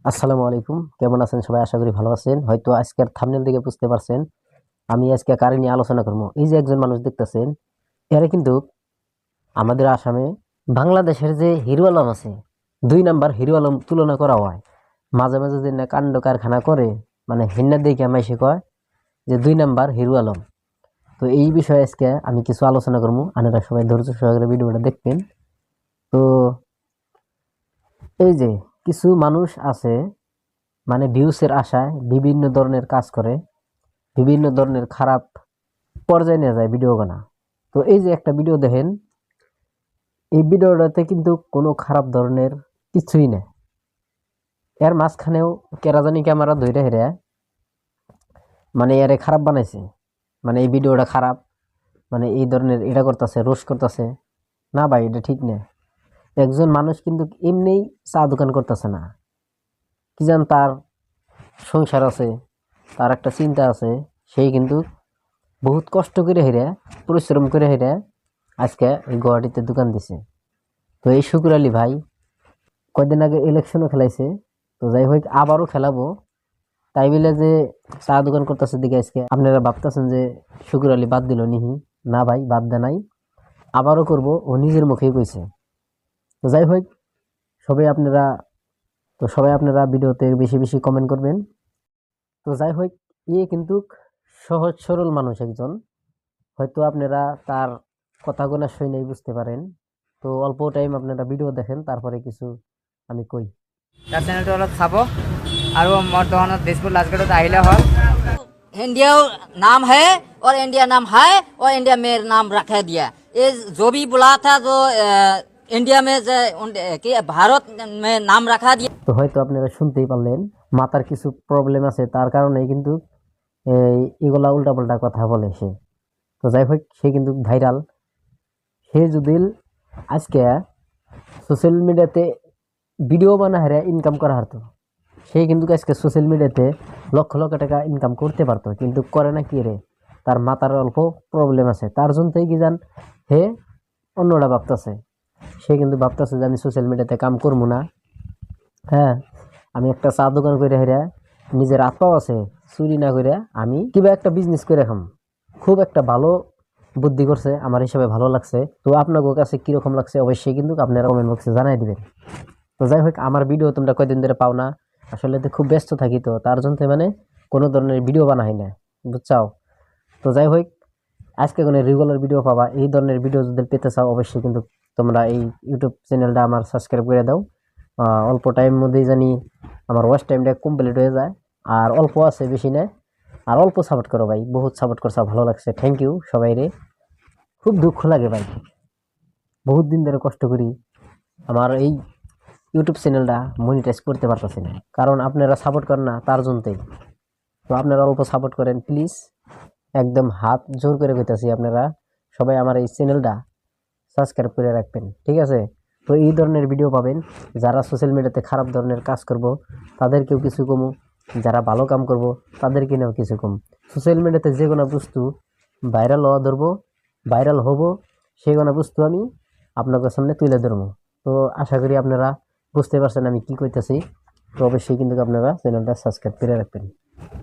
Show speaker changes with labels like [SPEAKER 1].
[SPEAKER 1] আসসালামু আলাইকুম, কেমন আছেন সবাই? আশা করি ভালো আছেন। হয়তো আজকের থাম্বনেল দেখে বুঝতে পারছেন আমি আজকে কারে নিয়ে আলোচনা করবো। এই যে একজন মানুষ দেখতেছেন, এরা কিন্তু আমাদের আসামে বাংলাদেশের যে হিরো আলম আছে, 2 নাম্বার হিরো আলম তুলনা করা হয়। মাঝে মাঝে যে না কাণ্ড কারখানা করে, মানে হিন্না দেখে মাইসে কয় যে 2 নাম্বার হিরো আলম। তো এই বিষয়ে আজকে আমি কিছু আলোচনা করবো, আপনারা সবাই ধৈর্য সহকারে ভিডিওটা দেখবেন। তো এই যে কিছু মানুষ আছে, মানে ভিউসের আশায় বিভিন্ন ধরনের কাজ করে, বিভিন্ন ধরনের খারাপ পর্যায়ে নিয়ে যায় ভিডিও বানা। তো এই যে একটা ভিডিও দেখেন, এই ভিডিওটাতে কিন্তু কোনো খারাপ ধরনের কিছুই নেই। এর মাঝখানেও কেরা জানি ক্যামেরা ধরে হেরে মানে এরে খারাপ বানাইছে, মানে এই ভিডিওটা খারাপ, মানে এই ধরনের এটা করতেছে, রোস্ট করতেছে। না ভাই, এটা ঠিক না। একজন মানুষ কিন্তু এমনিই চা দোকান করতেছে না, কি জান তার সংসার আছে, তার একটা চিন্তা আছে। সেই কিন্তু বহুত কষ্ট করে হেরে, পরিশ্রম করে হেরে আজকে এই গুয়াহাটিতে দোকান দিছে। তো এই শুকুর আলী ভাই কয়দিন আগে ইলেকশনও খেলাইছে, তো যাই হোক আবারও খেলাবো। তাই বলে যে চা দোকান করতেছে দিকে আজকে আপনারা ভাবতেছেন যে শুকুর আলী বাদ দিল নিহি। না ভাই, বাদ দে নাই, আবারও করব, ও নিজের মুখেই কইছে। তো যাই হোক, সবাই আপনারা সবাই আপনারা ভিডিওতে বেশি বেশি কমেন্ট করবেন। তো যাই হোক, ইয়ে কিন্তু সহজ সরল মানুষ একজন, হয়তো আপনারা তার কথাগুলো শুনেই বুঝতে পারেন। তো অল্প টাইম আপনারা ভিডিও দেখেন, তারপরে কিছু আমি কই।
[SPEAKER 2] তাৰ চেনেলটো অলপ চাব আৰু মোৰ দোকানত দিছপুৰ লাজগড়ত আহিলে হ'ল।
[SPEAKER 3] इंडिया नाम है और इंडिया नाम है और इंडिया में नाम रखा दिया। ये जो भी बुला था जो इंडिया में कि भारत में नाम रखा दिया।
[SPEAKER 1] তো হয়তো আপনারা শুনতেই পারলেন, মাথার কিছু প্রবলেম আছে, তার কারণে কিন্তু এগুলা উল্টাপাল্টা কথা বলে সে। তো যাই হোক, সে কিন্তু ভাইরাল। সে যদি আজকে সোশ্যাল মিডিয়াতে ভিডিও বানা হারে ইনকাম করা হারতো, সে কিন্তু আজকে সোশ্যাল মিডিয়াতে লক্ষ লক্ষ টাকা ইনকাম করতে পারতো, কিন্তু করে না। কি রে, তার মাথার অল্প প্রবলেম আছে, তার জন্যই কি জান হে অন্যরা ভাবতেছে। সে কিন্তু ভাবতেছে যে আমি সোশ্যাল মিডিয়াতে কাম করবো না। হ্যাঁ, আমি একটা চা দোকান করে হেরা নিজের আত্মাও আছে, চুরি না করে আমি কিবা একটা বিজনেস করে খাম। খুব একটা ভালো বুদ্ধি করছে, আমার হিসাবে ভালো লাগছে। তো আপনাদের কাছে কিরকম লাগছে অবশ্যই কিন্তু আপনারা কমেন্ট বক্সে জানাই দিবেন। তো যাই হোক, আমার ভিডিও তোমরা কয়দিন ধরে পাও না, আসলে তো খুব ব্যস্ত থাকি, তো তার জন্য মানে কোনো ধরনের ভিডিও বানাই না, বুঝছাও। তো যাই হোক, আজকে কোনো রেগুলার ভিডিও পাবা। এই ধরনের ভিডিও যদি পেতে চাও অবশ্যই কিন্তু তোমরা এই ইউটিউব চ্যানেলটা আমার সাবস্ক্রাইব করে দাও। অল্প টাইম মধ্যেই জানি আমার ওয়াচ টাইমটা কমপ্লিট হয়ে যায়। আর অল্প আছে, বেশি নেই। আর অল্প সাপোর্ট করো ভাই, বহুত সাপোর্ট করছো, ভালো লাগছে, থ্যাংক ইউ সবাই রে। খুব দুঃখ লাগে ভাই, বহুত দিন ধরে কষ্ট করি, আমার এই ইউটিউব চ্যানেলটা মনিটাইজ করতে পারতেছি না, কারণ আপনারা সাপোর্ট করেন না, তার জন্যই। তো আপনারা অল্প সাপোর্ট করেন প্লিজ, একদম হাত জোর করে কইতাছি, আপনারা সবাই আমার এই চ্যানেলটা সাবস্ক্রাইব করে রাখবেন, ঠিক আছে? তো এই ধরনের ভিডিও পাবেন। যারা সোশ্যাল মিডিয়াতে খারাপ ধরনের কাজ করব তাদেরকেও কিছু কমু, যারা ভালো কাম করব তাদেরকে নিয়েও কিছু কম। সোশ্যাল মিডিয়াতে যে কোনো বস্তু ভাইরাল হওয়া ধরবো, ভাইরাল হব, সেই কোনো বস্তু আমি আপনাদের সামনে তুলে ধরবো। তো আশা করি আপনারা বুঝতে পারছেন আমি কি কইতেছি। তো অবশ্যই কিন্তু আপনারা চ্যানেলটা সাবস্ক্রাইব করে রাখবেন।